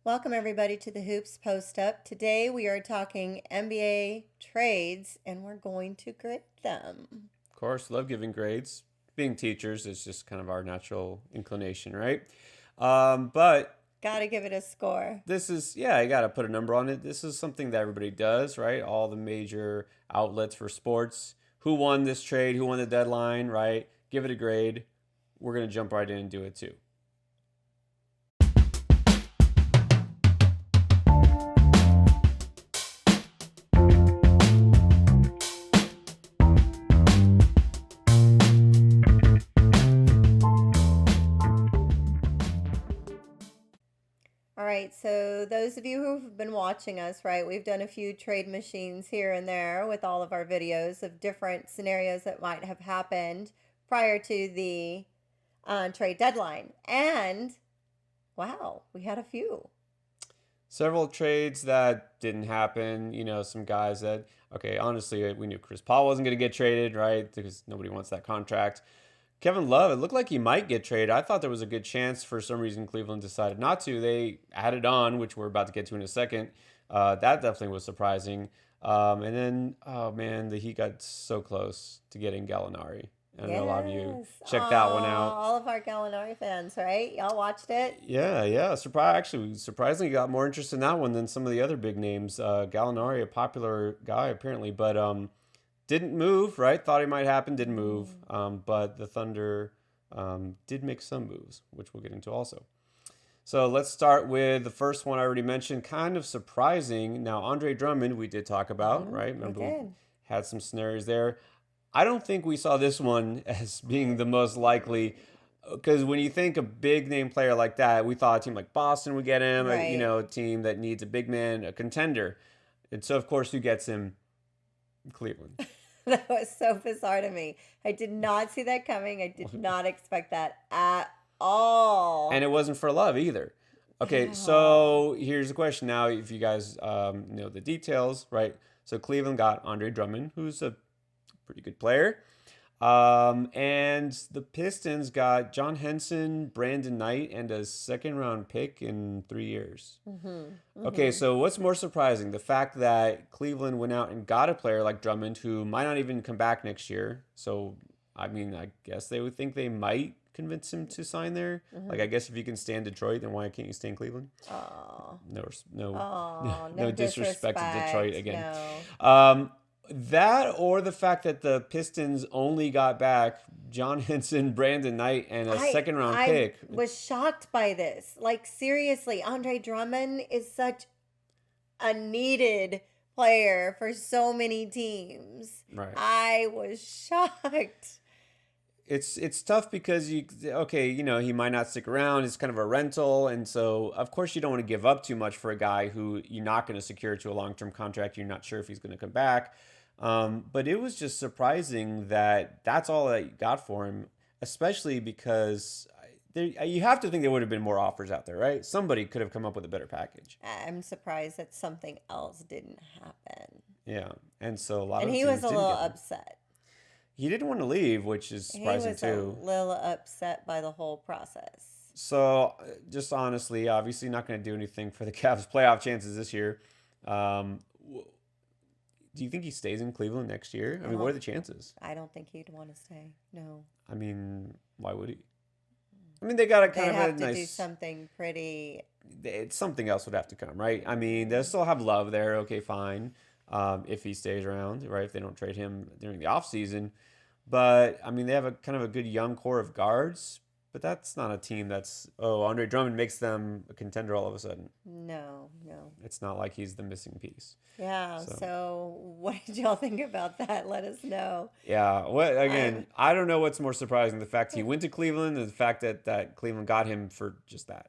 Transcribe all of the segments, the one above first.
Welcome everybody to the Hoops Post Up. Today we are talking NBA trades and we're going to grade them. Of course, love giving grades. Being teachers is just kind of our natural inclination, right? But Gotta give it a score. this is, yeah, I got to put a number on it. This is something that everybody does, right? All the major outlets for sports. Who won this trade? Who won the deadline, right? Give it a grade. We're going to jump right in and do it too. All right, so those of you who've been watching us, right, we've done a few trade machines here and there with all of our videos of different scenarios that might have happened prior to the trade deadline. And wow, we had a few. Several trades that didn't happen. Some guys that, okay, honestly, we knew Chris Paul wasn't going to get traded, right? Because nobody wants that contract. Kevin Love, it looked like he might get traded. I thought there was a good chance. For some reason, Cleveland decided not to. They added on, which we're about to get to in a second. That definitely was surprising. And then, oh man, the Heat got so close to getting Gallinari. I know a lot of you Yes. checked that one out. All of our Gallinari fans, right? Y'all watched it? Yeah. Actually, surprisingly, got more interest in that one than some of the other big names. Gallinari, a popular guy apparently, but didn't move, right? Thought it might happen, didn't move. But the Thunder did make some moves, which we'll get into also. So let's start with the first one I already mentioned. Kind of surprising. Now, Andre Drummond, we did talk about, right? Remember, we had some scenarios there. I don't think we saw this one as being the most likely, because when you think a big name player like that, we thought a team like Boston would get him, Right. a team that needs a big man, a contender. And so, of course, who gets him? Cleveland. That was so bizarre to me. I did not see that coming. I did not expect that at all. And it wasn't for love either. Okay, Oh. so here's the question now. If you guys know the details, right? So Cleveland got Andre Drummond, who's a pretty good player. And the Pistons got John Henson, Brandon Knight, and a second round pick in 3 years. Okay, so what's more surprising? The fact that Cleveland went out and got a player like Drummond who might not even come back next year. So, I mean, I guess they would think they might convince him to sign there. Like, I guess if you can stand Detroit, then why can't you stay in Cleveland? Oh. No, no, Oh, no no disrespect to Detroit disrespect. again. No. That or the fact that the Pistons only got back John Henson, Brandon Knight, and a I second round I pick. was shocked by this. Like seriously, Andre Drummond is such a needed player for so many teams. Right. I was shocked. It's tough because he might not stick around. It's kind of a rental, and so of course you don't want to give up too much for a guy who you're not going to secure to a long-term contract. You're not sure if he's going to come back. But it was just surprising that that's all that you got for him, especially because you have to think there would have been more offers out there, right? Somebody could have come up with a better package. I'm surprised that something else didn't happen. Yeah, and so a lot And of he teams was a didn't little get him. upset. He didn't want to leave, which is He surprising was a too. little upset by the whole process. So, just honestly, obviously not going to do anything for the Cavs' playoff chances this year. Do you think he stays in Cleveland next year? I mean, what are the chances? I don't think he'd want to stay. No. I mean, why would he? I mean, they got a kind They'd of have a to do nice. something pretty. Something else would have to come, right? I mean, they'll still have love there. Okay, fine. If he stays around, right? If they don't trade him during the offseason. But I mean, they have a kind of a good young core of guards. But that's not a team that's, Andre Drummond makes them a contender all of a sudden. No, no. It's not like he's the missing piece. Yeah, So, so what did y'all think about that? Let us know. yeah. What I'm again? I don't know what's more surprising: the fact he went to Cleveland, and the fact that Cleveland got him for just that.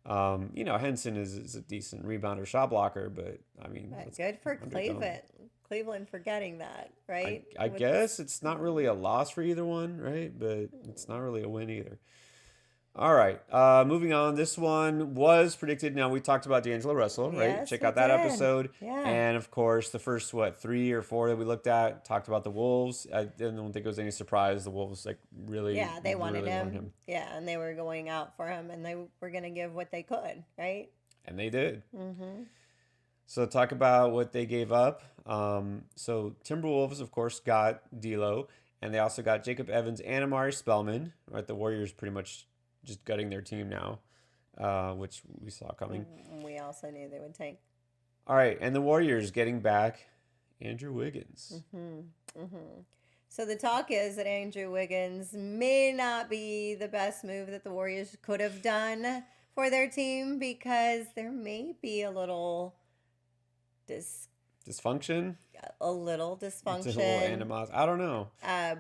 Henson is a decent rebounder, shot blocker, but I mean, good for Andre Drummond. Cleveland for getting that, right? I guess it's not really a loss for either one, right? But it's not really a win either. All right. Moving on. This one was predicted. Now, we talked about D'Angelo Russell, right? Yes, Check we out that did. episode. Yeah. And of course, the first, 3 or 4 that we looked at talked about the Wolves. I don't think it was any surprise. The Wolves, really, Yeah, they wanted really him. Yeah, and they were going out for him and they were going to give what they could, right? and they did. Mm-hmm. So talk about what they gave up. So Timberwolves, of course, got D'Lo, and they also got Jacob Evans and Amari Spellman. Right, the Warriors pretty much just gutting their team now, which we saw coming. We also knew they would take. All right, and the Warriors getting back Andrew Wiggins. Mm-hmm. Mm-hmm. So the talk is that Andrew Wiggins may not be the best move that the Warriors could have done for their team because there may be a little dis Dysfunction? a little It's a little dysfunction. animosity. I don't know. Uh,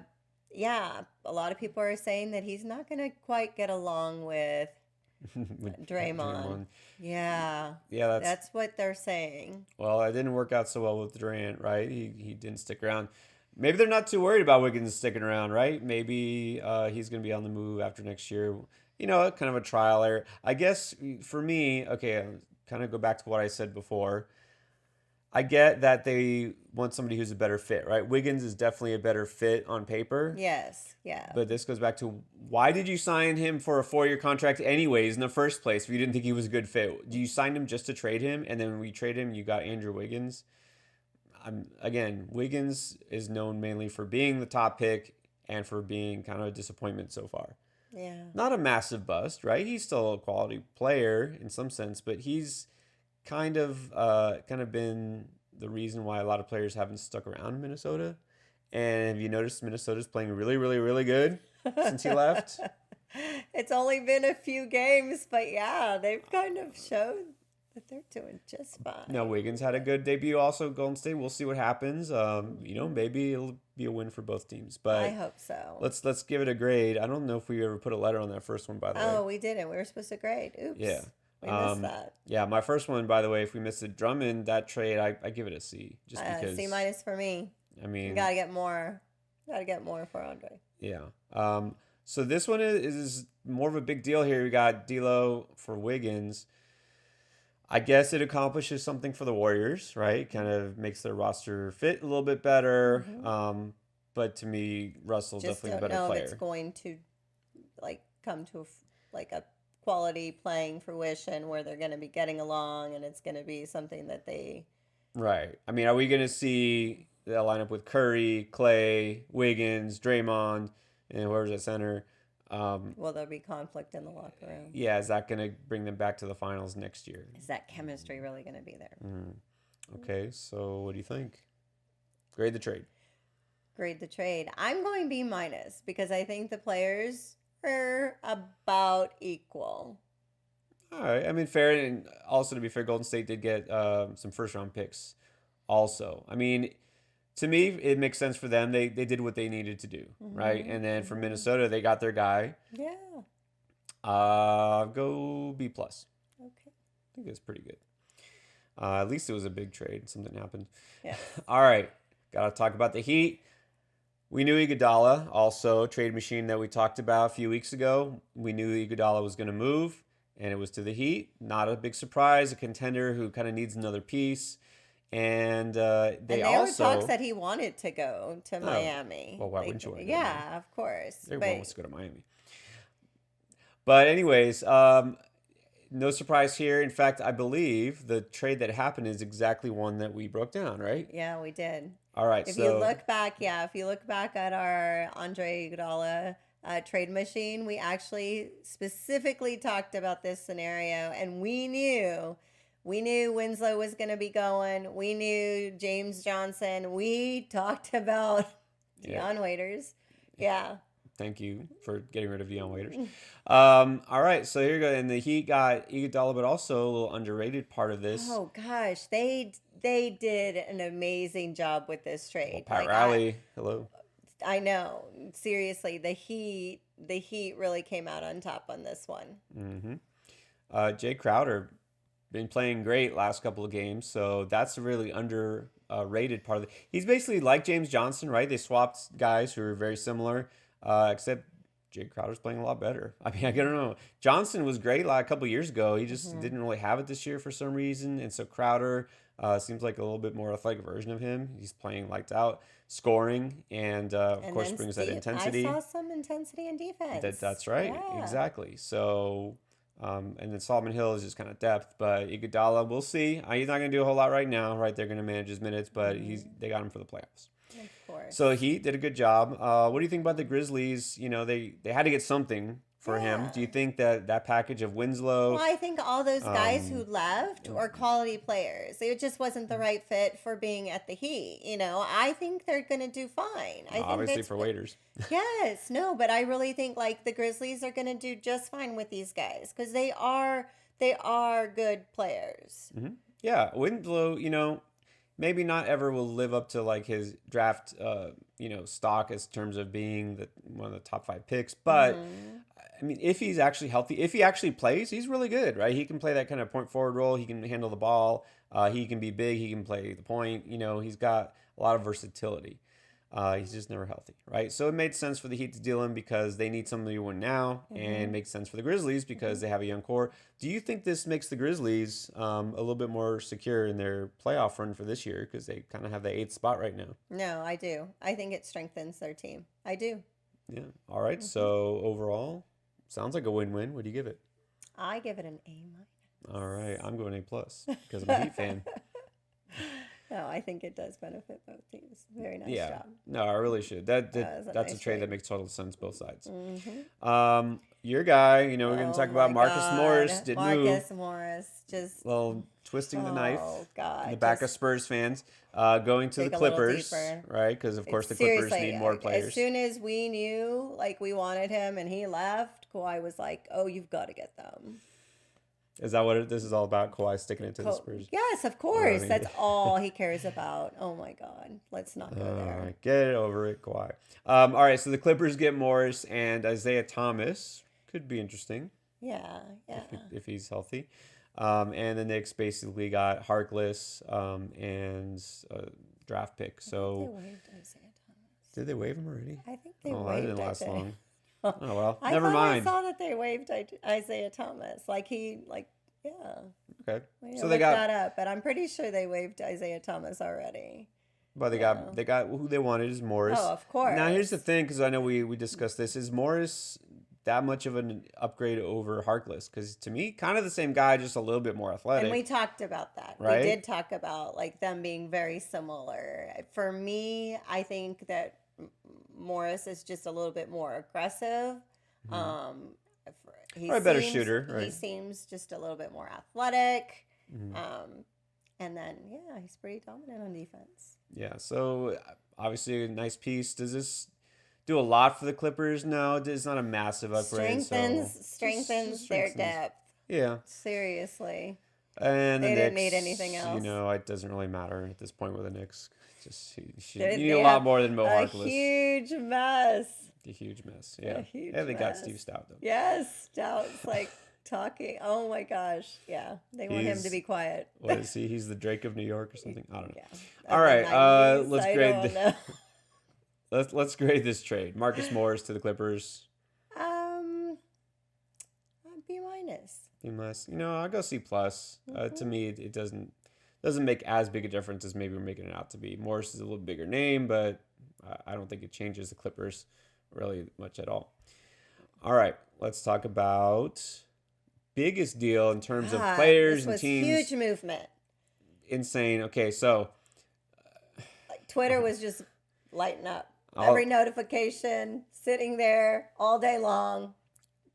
yeah, a lot of people are saying that he's not going to quite get along with With Draymond. Draymond. Yeah, Yeah, that's what they're saying. well, it didn't work out so well with Durant, right? He didn't stick around. Maybe they're not too worried about Wiggins sticking around, right? Maybe he's going to be on the move after next year. You know, kind of a trial error. I guess for me, okay, kind of go back to what I said before. I get that they want somebody who's a better fit, right? Wiggins is definitely a better fit on paper. Yes, yeah. But this goes back to why did you sign him for a 4-year contract anyways in the first place if you didn't think he was a good fit? Do you sign him just to trade him, and then when we trade him, you got Andrew Wiggins? Again, Wiggins is known mainly for being the top pick and for being kind of a disappointment so far. Yeah. Not a massive bust, right? He's still a quality player in some sense, but he's kind of been the reason why a lot of players haven't stuck around in Minnesota. And have you noticed Minnesota's playing really, really, really good since he left? It's only been a few games, but yeah, they've kind of showed that they're doing just fine. No, Wiggins had a good debut. Also, Golden State. We'll see what happens. Maybe it'll be a win for both teams. I But hope so. let's give it a grade. I don't know if we ever put a letter on that first one, by the way. Oh, we didn't. We were supposed to grade. Oops. Yeah. We missed that. Yeah, my first one, by the way, if we missed it, Drummond, that trade, I give it a C, just because. C minus for me. I mean, Gotta get more. Gotta get more for Andre. yeah. So this one is more of a big deal here. We got D'Lo for Wiggins. I guess it accomplishes something for the Warriors, right? Kind of makes their roster fit a little bit better. But to me, Russell's Just definitely a don't better know if it's player. going to like come to like a quality playing fruition where they're going to be getting along and it's going to be something that they. Right. I mean, are we going to see the lineup with Curry, Clay, Wiggins, Draymond, and whoever's at center? Will there be conflict in the locker room? Yeah, is that going to bring them back to the finals next year? Is that chemistry really going to be there? Okay, so what do you think? Grade the trade. Grade the trade. I'm going B minus because I think the players are about equal. All right. I mean, fair. And also, to be fair, Golden State did get some first round picks also. I mean, to me, it makes sense for them. They did what they needed to do, right? And then for Minnesota, they got their guy. Yeah. Go B plus. Okay. I think it's pretty good. At least it was a big trade. Something happened. Yeah. All right. Got to talk about the Heat. We knew Iguodala, also a trade machine that we talked about a few weeks ago. We knew Iguodala was going to move, and it was to the Heat. Not a big surprise. A contender who kind of needs another piece. And And they there were also. talks that he wanted to go to Oh, Miami. well, why wouldn't you want to go to Yeah, of course. Everyone But wants to go to Miami. But anyways, no surprise here. In fact, I believe the trade that happened is exactly one that we broke down, right? yeah, we did. All right. If you look back at our Andre Iguodala trade machine, we actually specifically talked about this scenario, and we knew Winslow was going to be going. We knew James Johnson. We talked about Deion Waiters. Yeah. Thank you for getting rid of Deion Waiters. All right, so here you go. And the Heat got Iguodala, but also a little underrated part of this. Oh gosh, they did an amazing job with this trade. Well, Pat Like, Riley, hello. I know. Seriously, the Heat really came out on top on this one. Jae Crowder been playing great last couple of games, so that's a really underrated part of it. He's basically like James Johnson, right? They swapped guys who are very similar, except Jae Crowder's playing a lot better. I mean, I don't know. Johnson was great like a couple of years ago. He just didn't really have it this year for some reason, and so Crowder seems like a little bit more athletic version of him. He's playing lights out, scoring, and of And course then brings that Steve, intensity. I saw some intensity in defense. That's right, Yeah. exactly. So And then Solomon Hill is just kind of depth, but Iguodala, we'll see. He's not going to do a whole lot right now, right? They're going to manage his minutes, but they got him for the playoffs. Of course. So he did a good job. What do you think about the Grizzlies? You know, they had to get something for him. Do you Yeah. think that package of Well, Winslow? I think all those guys who Um, left were quality players. It just wasn't the right fit for being at the Heat. I think they're going to do fine. I think Obviously that's for waiters. yes, no, but I really think like the Grizzlies are going to do just fine with these guys because they are good players. Yeah, Winslow, maybe not ever will live up to like his draft, stock as terms of being one of the top 5 picks. But Hmm. I mean, if he's actually healthy, if he actually plays, he's really good, right? He can play that kind of point forward role. He can handle the ball. He can be big. He can play the point. He's got a lot of versatility. He's just never healthy, right? So it made sense for the Heat to deal him because they need somebody to win now, and makes sense for the Grizzlies because they have a young core. Do you think this makes the Grizzlies a little bit more secure in their playoff run for this year because they kind of have the 8th spot right now? No, I do. I think it strengthens their team. I do. Yeah. All right. So overall, sounds like a win-win. What do you give it? I give it an A All right. I'm going A plus because I'm a Heat fan. No, I think it does benefit both teams. Very nice Yeah. job. No, I really should. That was a That's a nice trade that trade. makes total sense both sides. Hmm. Your guy, we're going to Oh talk about my Marcus Morris. God. Didn't move. Marcus Morris just, Well, twisting the knife oh in God. the back of Just Spurs fans, going to the dig a little Clippers, deeper. right? Because of course the Clippers Seriously, need more as players. soon as we knew, like, we wanted him and he left, Kawhi was like, oh, you've got to get them. Is that what this is all about? Kawhi sticking it to the Spurs. Yes, of Well, course. That's all he cares about. Oh my God. Let's not go all there. right, get it over it, Kawhi. All right, so the Clippers get Morris and Isaiah Thomas. Could be interesting Yeah, yeah. if he's healthy. And the Knicks basically got Harkless and a draft pick. They So waived Isaiah Thomas. did they waive him already? I think they Oh, that waived didn't last Isaiah. long. Oh well, I never thought mind. I saw that they waived Isaiah Thomas. Yeah. Okay, We need so to they look got, that up, but I'm pretty sure they waived Isaiah Thomas already. but Yeah. they got who they wanted is Morris. Oh, of Now here's the course. thing, because I know we discussed this. Is Morris that much of an upgrade over Harkless? Because to me, kind of the same guy, just a little bit more And athletic, we talked about that. We right? did talk about like them being very similar. For me, I think that Morris is just a little bit more aggressive. Um, he Or a better seems shooter, he right? seems just a little bit more athletic. Mhm. And then yeah, he's pretty dominant on defense. Yeah. So obviously a nice piece. Does this do a lot for the Clippers? No, it's not a massive upgrade. Strengthens Just their strengthens. depth. Yeah. Seriously. And the They didn't Knicks, need anything else. it doesn't really matter at this point with the Knicks. Just They, you need they a lot have more than Mo a Harkless. huge mess. A huge mess. A Yeah. huge Yeah, they got mess. Steve Stout though. Yes, Stout's like talking. Oh my gosh. Yeah. They want him to He's be quiet. what is he? He's the Drake of New York or something. I don't know. Yeah. All Of the right, 90s, let's I grade don't know. let's grade this trade. Marcus Morris to the Clippers. Um, B minus. B minus. I'll go C plus. To Mm-hmm. me, it doesn't make as big a difference as maybe we're making it out to be. Morris is a little bigger name, but I don't think it changes the Clippers really much at all. All right, let's talk about biggest deal in terms of God, players this and was teams. huge movement. Insane. Okay, so Like Twitter was just lighting up. I'll- Every notification, sitting there all day long.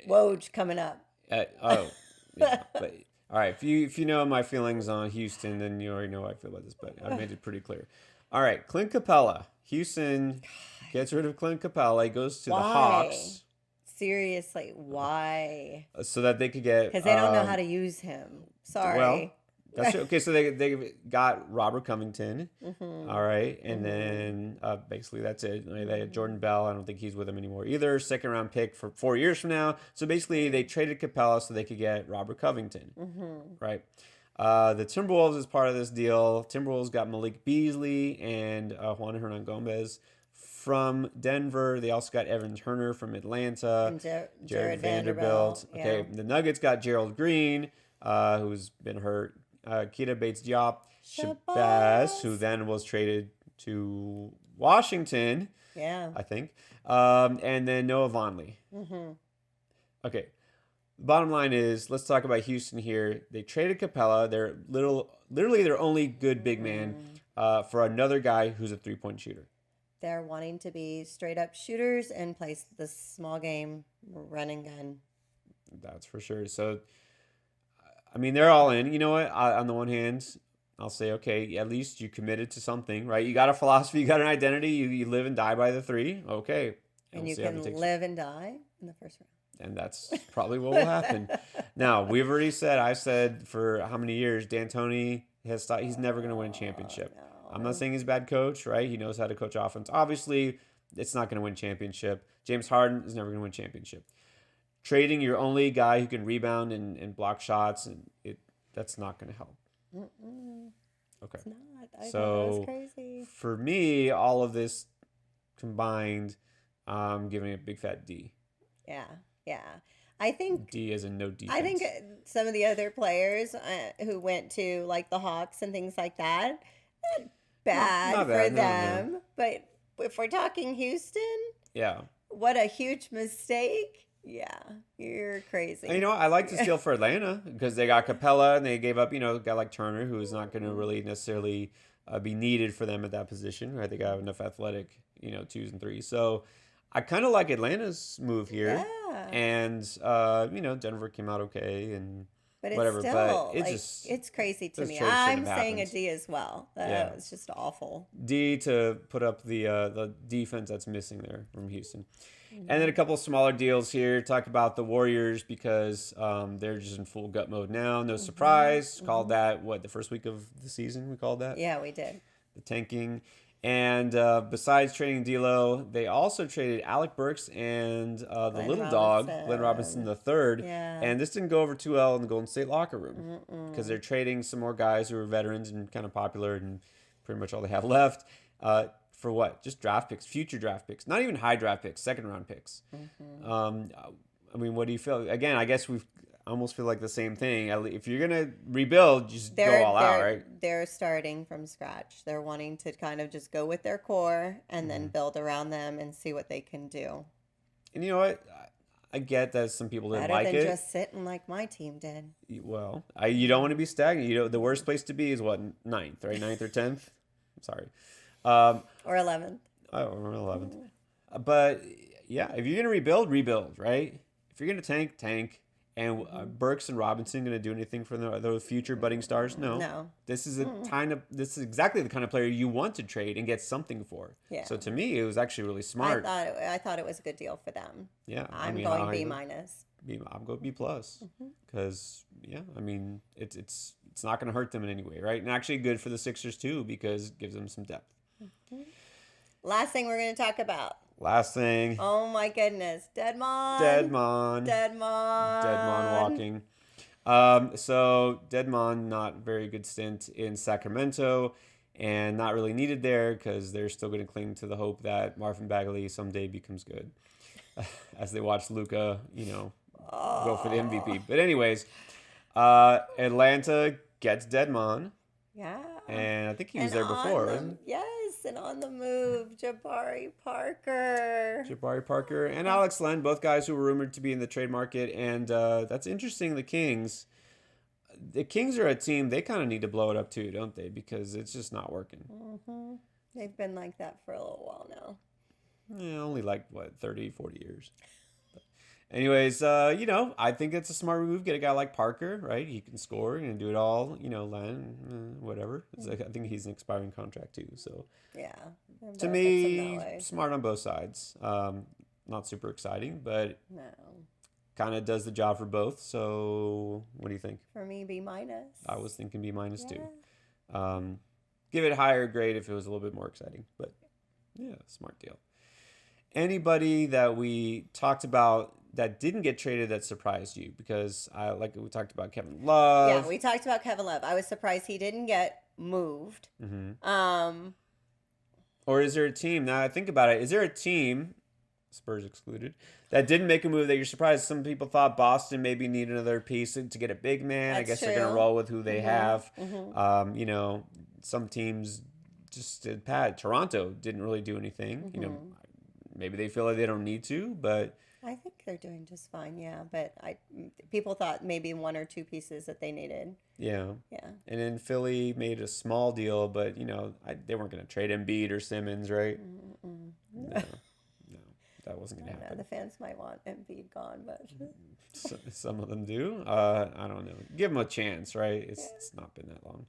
Woj coming up. oh, yeah. But all right, if you know my feelings on Houston, then you already know how I feel about this. But I made it pretty clear. All right, Clint Capela. Houston gets rid of Clint Capela. He goes to the Why? Hawks Seriously, why? so that they could get. Because they don't know how to use him. Sorry. Well, that's okay. So they got Robert Covington. Mhm. All right, and then basically that's it. They had Jordan Bell. I don't think he's with them anymore either. Second round pick for 4 years from now. So basically, they traded Capella so they could get Robert Covington. Right. The Timberwolves is part of this deal. Timberwolves got Malik Beasley and Juan Hernan Gomez from Denver. They also got Evan Turner from Atlanta. And Jared Vanderbilt. Vanderbilt. Okay, the Nuggets got Gerald Green, who's been hurt. Keita Bates-Diop, Shabazz, who then was traded to Washington, Yeah. I think. And then Noah Vonleh. Mm-hmm. Okay. bottom line is, let's talk about Houston here. They traded Capella. They're literally their only good big man for another guy who's a 3-point shooter. They're wanting to be straight up shooters and play the small game, run and gun. That's for sure. So, I mean, they're all in. You know what? On the one hand, I'll say, okay, at least you committed to something, right? You got a philosophy, you got an identity, you live and die by the three. Okay. And you can live and die in the first round. And that's probably what will happen. Now, I've said for how many years, D'Antoni has thought he's never going to win a championship. No. I'm not saying he's a bad coach, right? He knows how to coach offense. Obviously, it's not going to win championship. James Harden is never going to win championship. Trading your only guy who can rebound and block shots, that's not going to help. Okay. It's not. I thought that was crazy. For me, all of this combined, I'm giving it a big fat D. Yeah. I think D as in no defense. I think some of the other players who went to like the Hawks and things like that, not bad not for bad. them. No. But if we're talking Houston, yeah, what a huge mistake. Yeah, you're crazy. And, I like to steal for Atlanta because they got Capella and they gave up, a guy like Turner who is not going to really necessarily be needed for them at that position. Right? They got enough athletic, 2s and 3s. So I kind of like Atlanta's move here. Yeah. And, Denver came out okay and but whatever. It's still, but it's crazy to me. trade shouldn't I'm have saying a happened. D as well. That was just awful. D to put up the defense that's missing there from Houston. And then a couple of smaller deals here. Talk about the Warriors because they're just in full gut mode now. No surprise. Called that, the first week of the season we called that? Yeah, we did. The tanking. And besides trading D'Lo, they also traded Alec Burks and the little dog, Glenn Robinson III. Yeah. And this didn't go over too well in the Golden State locker room because they're trading some more guys who are veterans and kind of popular and pretty much all they have left. For what? Just draft picks, future draft picks, not even high draft picks, second round picks. I mean, what do you feel? Again, I guess we almost feel like the same thing. If you're gonna rebuild, just go all out, right? They're starting from scratch. They're wanting to kind of just go with their core and then build around them and see what they can do. And you know what? I get that some people didn't like it. Better than just sitting like my team did. Well, you don't want to be stagnant. The worst place to be is what, 9th, right? 9th or 10th? I'm sorry. Or 11th. Oh, or 11th. But yeah, if you're gonna rebuild, right? If you're gonna tank. And Burks and Robinson going to do anything for those future budding stars? No. This is this is exactly the kind of player you want to trade and get something for. Yeah. So to me, it was actually really smart. I thought it was a good deal for them. Yeah. I'm going B minus. I'm going B plus because it's not going to hurt them in any way, right? And actually good for the Sixers too because it gives them some depth. Last thing we're going to talk about. Last thing. Oh my goodness. Deadmon walking. So Deadmon, not very good stint in Sacramento and not really needed there because they're still going to cling to the hope that Marvin Bagley someday becomes good as they watch Luka, go for the MVP. But anyways, Atlanta gets Deadmon. Yeah. And I think he was there before, wasn't he? Yes, and on the move, Jabari Parker. And Alex Len, both guys who were rumored to be in the trade market. And that's interesting, the Kings. The Kings are a team, they kind of need to blow it up too, don't they? Because it's just not working. They've been like that for a little while now. Yeah, only 30, 40 years. Anyways, I think it's a smart move. Get a guy like Parker, right? He can score and do it all. Len, whatever. I think he's an expiring contract too. So yeah, to me, smart on both sides. Not super exciting, but no, kind of does the job for both. So what do you think? For me, B minus. I was thinking B minus too. Give it a higher grade if it was a little bit more exciting, but yeah, smart deal. Anybody that we talked about that didn't get traded that surprised you? Because we talked about Kevin Love. Yeah, we talked about Kevin Love. I was surprised he didn't get moved. Or is there a team, now I think about it, is there a team, Spurs excluded, that didn't make a move that you're surprised? Some people thought Boston maybe need another piece to get a big man. I guess they're going to roll with who they have. Some teams just did pad. Toronto didn't really do anything. Maybe they feel like they don't need to, but I think they're doing just fine, yeah. But people thought maybe one or two pieces that they needed. Yeah. Yeah. And then Philly made a small deal, but they weren't going to trade Embiid or Simmons, right? Mm-mm. No, no, that wasn't I going to don't know. The happen. fans might want Embiid gone, but Some of them do. I don't know. Give them a chance, right? yeah. It's not been that long.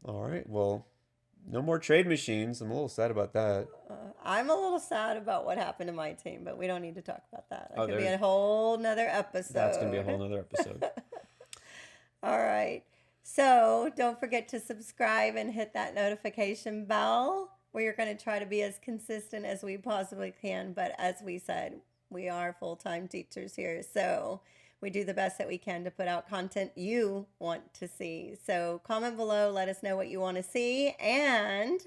All right. Well, no more trade machines. I'm a little sad about that. I'm a little sad about what happened to my team, but we don't need to talk about that. That Oh, could be a whole nother that's going to be a episode. whole nother episode. All right. So don't forget to subscribe and hit that notification bell. We're going to try to be as consistent as we possibly can. But as we said, we are full-time teachers here. So we do the best that we can to put out content you want to see. So comment below, let us know what you want to see, and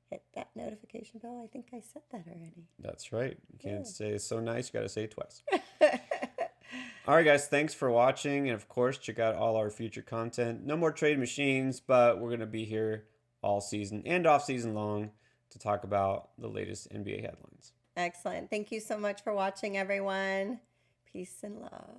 hit that notification bell. I think I said that already. That's right. You can't Yeah. say it's so nice. You got to say it twice. All right, guys. Thanks for watching. And of course, check out all our future content. No more trade machines, but we're going to be here all season and off season long to talk about the latest NBA headlines. Excellent. Thank you so much for watching, everyone. Peace and love.